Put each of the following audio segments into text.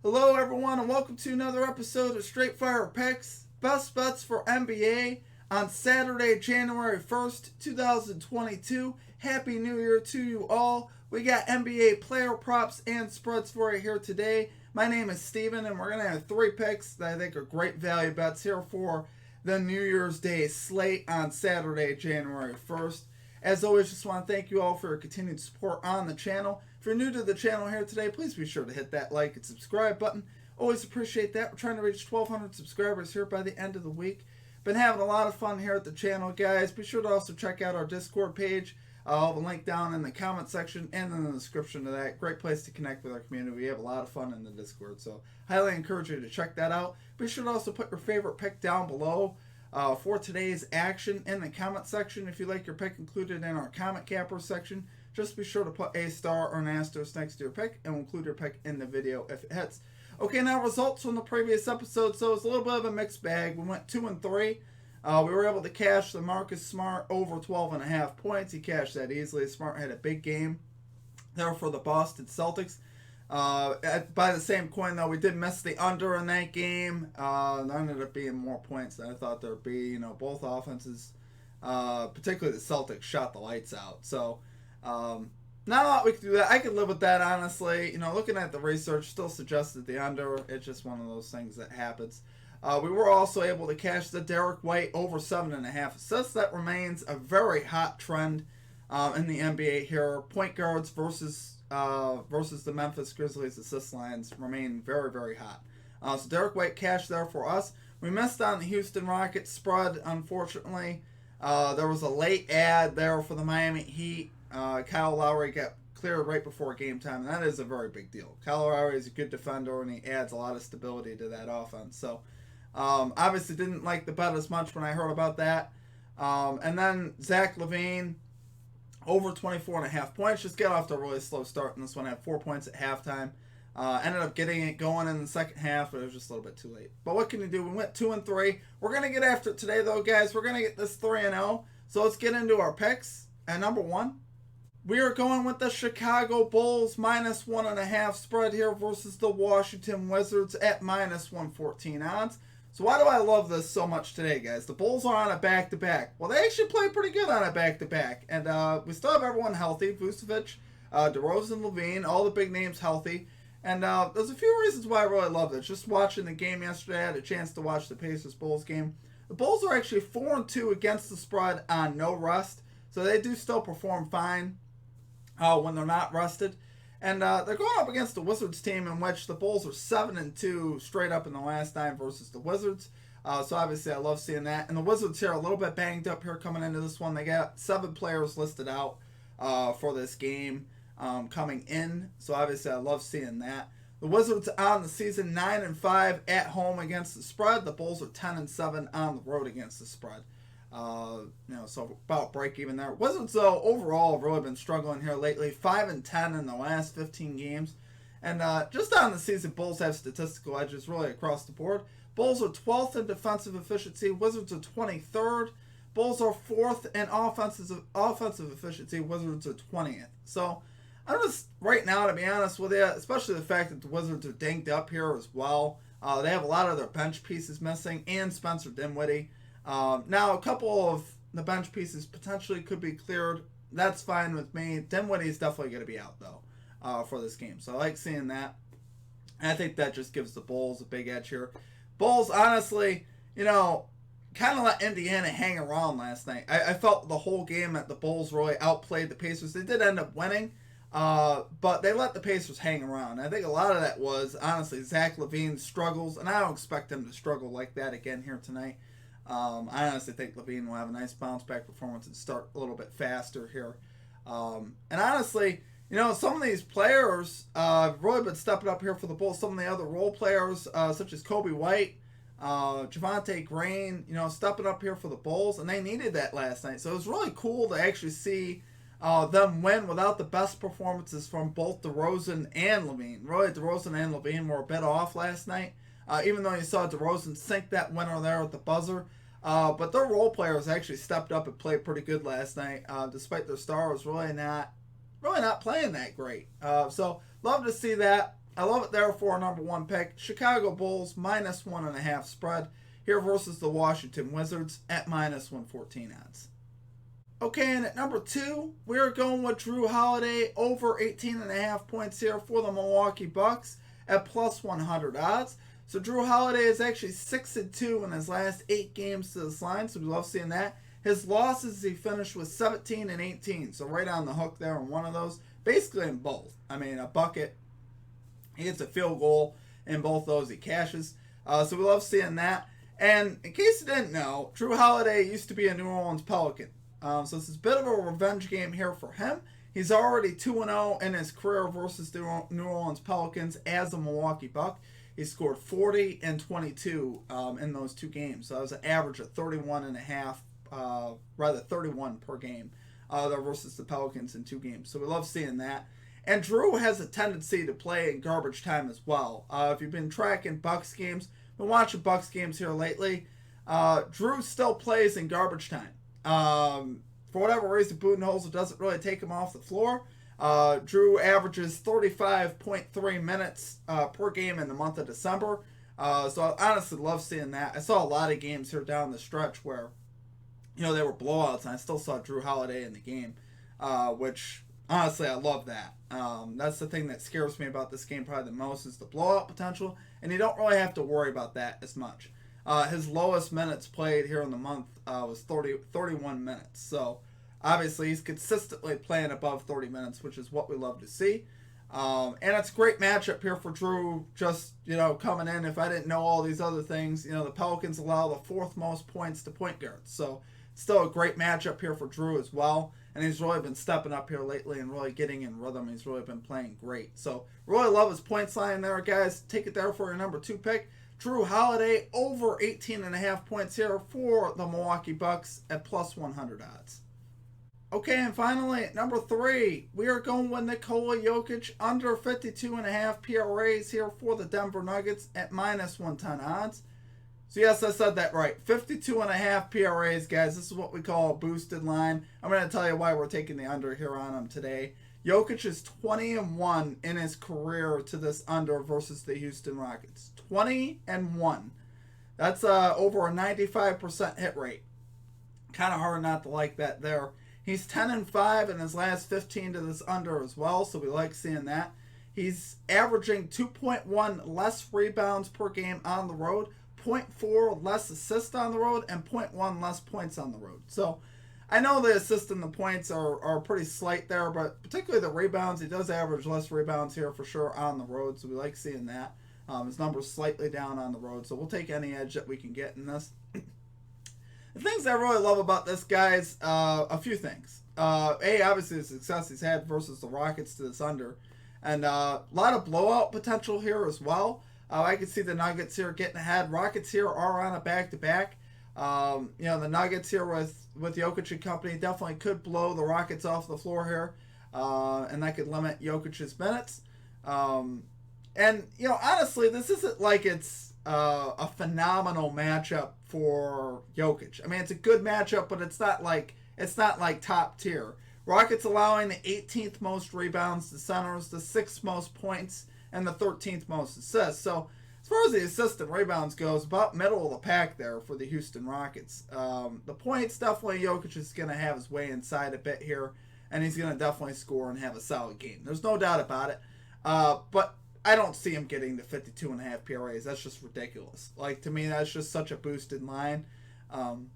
Hello, everyone, and welcome to another episode of Straight Fire Picks, best bets for NBA on Saturday, January 1st, 2022. Happy New Year to you all. We got NBA player props and spreads for you here today. My name is Steven, and we're going to have three picks that I think are great value bets here for the New Year's Day slate on Saturday, January 1st. As always, just want to thank you all for your continued support on the channel. If you're new to the channel here today, please be sure to hit that like and subscribe button. Always appreciate that. We're trying to reach 1,200 subscribers here by the end of the week. Been having a lot of fun here at the channel, guys. Be sure to also check out our Discord page. I'll have a link down in the comment section and in the description to that. Great place to connect with our community. We have a lot of fun in the Discord, so highly encourage you to check that out. Be sure to also put your favorite pick down below for today's action in the comment section. If you like your pick included in our comment capper section, just be sure to put a star or an asterisk next to your pick, and we'll include your pick in the video if it hits. Okay, now results from the previous episode. So it's a little bit of a mixed bag. We went 2 and 3. We were able to cash the Marcus Smart over 12.5 points. He cashed that easily. Smart had a big game there for the Boston Celtics. By the same coin, though, we did miss the under in that game. There ended up being more points than I thought there would be. You know, both offenses, particularly the Celtics, shot the lights out. So, not a lot we could do that. I could live with that, honestly. You know, looking at the research, still suggested the under. It's just one of those things that happens. We were also able to cash the Derek White over 7.5 assists. That remains a very hot trend in the NBA here. Point guards versus the Memphis Grizzlies assist lines remain very, very hot. So Derek White cashed there for us. We missed on the Houston Rockets spread, unfortunately. There was a late ad there for the Miami Heat. Kyle Lowry got cleared right before game time, and that is a very big deal. Kyle Lowry is a good defender, and he adds a lot of stability to that offense. So obviously didn't like the bet as much when I heard about that. And then Zach LaVine, over 24.5 points. Just get off to a really slow start in this one. Had 4 points at halftime. Ended up getting it going in the second half, but it was just a little bit too late. But what can you do? We went 2 and 3. We're going to get after it today, though, guys. We're going to get this 3 and 0. So let's get into our picks. And number one, we are going with the Chicago Bulls minus 1.5 spread here versus the Washington Wizards at minus 114 odds. So why do I love this so much today, guys? The Bulls are on a back-to-back. Well, they actually play pretty good on a back-to-back. And we still have everyone healthy. Vucevic, DeRozan, LaVine, all the big names healthy. And there's a few reasons why I really love this. Just watching the game yesterday, I had a chance to watch the Pacers-Bulls game. The Bulls are actually 4-2 against the spread on no rest. So they do still perform fine when they're not rested. And they're going up against the Wizards team in which the Bulls are 7-2 straight up in the last 9 versus the Wizards. So obviously I love seeing that. And the Wizards here are a little bit banged up here coming into this one. They got 7 players listed out for this game coming in. So obviously I love seeing that. The Wizards on the season 9-5 at home against the spread. The Bulls are 10-7 on the road against the spread. So about break even there. Wizards, though, overall have really been struggling here lately. 5-10 in the last 15 games. And just on the season, Bulls have statistical edges really across the board. Bulls are 12th in defensive efficiency. Wizards are 23rd. Bulls are 4th in offensive efficiency. Wizards are 20th. So I'm just, right now, to be honest with you, especially the fact that the Wizards are dinged up here as well. They have a lot of their bench pieces missing, and Spencer Dinwiddie. Now, a couple of the bench pieces potentially could be cleared. That's fine with me. Dinwiddie is definitely going to be out, though, for this game. So I like seeing that. And I think that just gives the Bulls a big edge here. Bulls, honestly, kind of let Indiana hang around last night. I felt the whole game that the Bulls really outplayed the Pacers. They did end up winning, but they let the Pacers hang around. I think a lot of that was, honestly, Zach LaVine's struggles, and I don't expect him to struggle like that again here tonight. I honestly think LaVine will have a nice bounce-back performance and start a little bit faster here. And honestly, some of these players have really been stepping up here for the Bulls. Some of the other role players, such as Kobe White, Javonte Green, stepping up here for the Bulls, and they needed that last night. So it was really cool to actually see them win without the best performances from both DeRozan and LaVine. Really, DeRozan and LaVine were a bit off last night, even though you saw DeRozan sink that winner there at the buzzer. But their role players actually stepped up and played pretty good last night, despite their stars really not playing that great. So love to see that. I love it there for our number 1 pick. Chicago Bulls minus 1.5 spread here versus the Washington Wizards at minus 114 odds. Okay, and at number 2, we are going with Jrue Holiday over 18.5 points here for the Milwaukee Bucks at plus 100 odds. So Jrue Holiday is actually 6-2 in his last 8 games to this line, so we love seeing that. His losses, he finished with 17 and 18, so right on the hook there in one of those. Basically in both. I mean, a bucket. He gets a field goal in both those. He cashes. So we love seeing that. And in case you didn't know, Jrue Holiday used to be a New Orleans Pelican. So this is a bit of a revenge game here for him. He's already 2-0 in his career versus the New Orleans Pelicans as a Milwaukee Buck. He scored 40 and 22 in those 2 games. So that was an average of 31 per game versus the Pelicans in 2 games. So we love seeing that. And Jrue has a tendency to play in garbage time as well. If you've been tracking Bucks games, been watching Bucks games here lately, Jrue still plays in garbage time. For whatever reason, Budenholzer doesn't really take him off the floor. Jrue averages 35.3 minutes per game in the month of December. So I honestly love seeing that. I saw a lot of games here down the stretch where, they were blowouts, and I still saw Jrue Holiday in the game, which, honestly, I love that. That's the thing that scares me about this game probably the most is the blowout potential, and you don't really have to worry about that as much. His lowest minutes played here in the month was 31 minutes. So, obviously, he's consistently playing above 30 minutes, which is what we love to see. And it's a great matchup here for Jrue, just, coming in. If I didn't know all these other things, the Pelicans allow the 4th most points to point guards. So, it's still a great matchup here for Jrue as well. And he's really been stepping up here lately and really getting in rhythm. He's really been playing great. So, really love his points line there, guys. Take it there for your number 2 pick. Jrue Holiday over 18.5 points here for the Milwaukee Bucks at plus 100 odds. Okay, and finally, at number 3, we are going with Nikola Jokic under 52.5 PRAs here for the Denver Nuggets at minus 110 odds. So yes, I said that right. 52.5 PRAs, guys. This is what we call a boosted line. I'm going to tell you why we're taking the under here on him today. Jokic is 20-1 in his career to this under versus the Houston Rockets. 20-1. That's over a 95% hit rate. Kind of hard not to like that there. He's 10-5 in his last 15 to this under as well, so we like seeing that. He's averaging 2.1 less rebounds per game on the road, 0.4 less assists on the road, and 0.1 less points on the road. So I know the assists and the points are pretty slight there, but particularly the rebounds, he does average less rebounds here for sure on the road, so we like seeing that. His number's slightly down on the road, so we'll take any edge that we can get in this. The things I really love about this, guys, a few things. Obviously the success he's had versus the Rockets to this under, and a lot of blowout potential here as well. I can see the Nuggets here getting ahead. Rockets here are on a back-to-back. The Nuggets here with Jokic and company definitely could blow the Rockets off the floor here, and that could limit Jokic's minutes. Honestly, this isn't like it's a phenomenal matchup for Jokic. I mean, it's a good matchup, but it's not like top tier. Rockets allowing the 18th most rebounds to centers, the 6th most points, and the 13th most assists. So as far as the assists and rebounds goes, about middle of the pack there for the Houston Rockets. The points, definitely Jokic is going to have his way inside a bit here, and he's going to definitely score and have a solid game. There's no doubt about it. But I don't see him getting to 52.5 PRAs. That's just ridiculous. Like, to me, that's just such a boosted line. And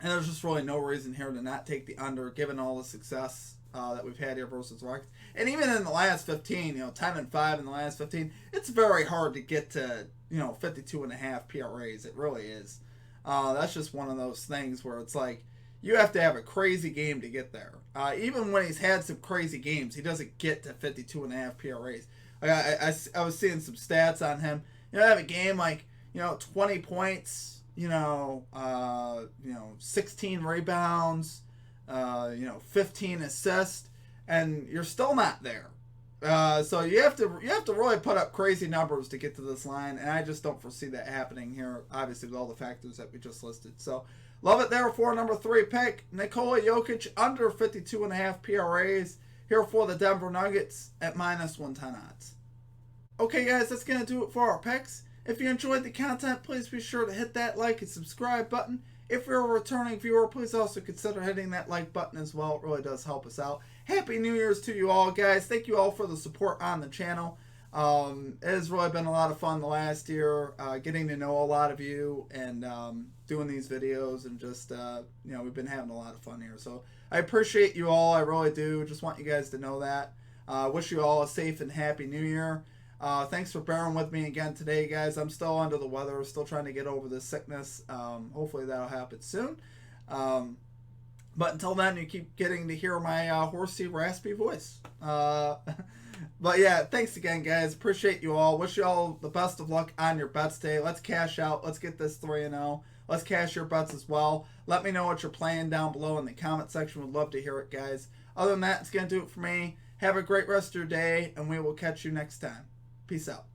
there's just really no reason here to not take the under, given all the success that we've had here versus Rockets. And even in the last 15, 10-5 in the last 15, it's very hard to get to, 52.5 PRAs. It really is. That's just one of those things where it's like, you have to have a crazy game to get there. Even when he's had some crazy games, he doesn't get to 52.5 PRAs. I was seeing some stats on him. Have a game like, 20 points, 16 rebounds, 15 assists, and you're still not there. So you have to really put up crazy numbers to get to this line, and I just don't foresee that happening here, obviously, with all the factors that we just listed. So love it there for number 3 pick. Nikola Jokic under 52.5 PRAs here for the Denver Nuggets at minus 110 odds. Okay, guys, that's going to do it for our picks. If you enjoyed the content, please be sure to hit that like and subscribe button. If you're a returning viewer, please also consider hitting that like button as well. It really does help us out. Happy New Year's to you all, guys. Thank you all for the support on the channel. It has really been a lot of fun the last year, getting to know a lot of you and doing these videos, and just we've been having a lot of fun here. So I appreciate you all. I really do. Just want you guys to know that. Wish you all a safe and happy New Year. Thanks for bearing with me again today, guys. I'm still under the weather, still trying to get over this sickness. Hopefully that'll happen soon. But until then, you keep getting to hear my horsey, raspy voice. But yeah, thanks again, guys. Appreciate you all. Wish you all the best of luck on your bets today. Let's cash out. Let's get this 3-0. Let's cash your bets as well. Let me know what you're playing down below in the comment section. Would love to hear it, guys. Other than that, it's going to do it for me. Have a great rest of your day, and we will catch you next time. Peace out.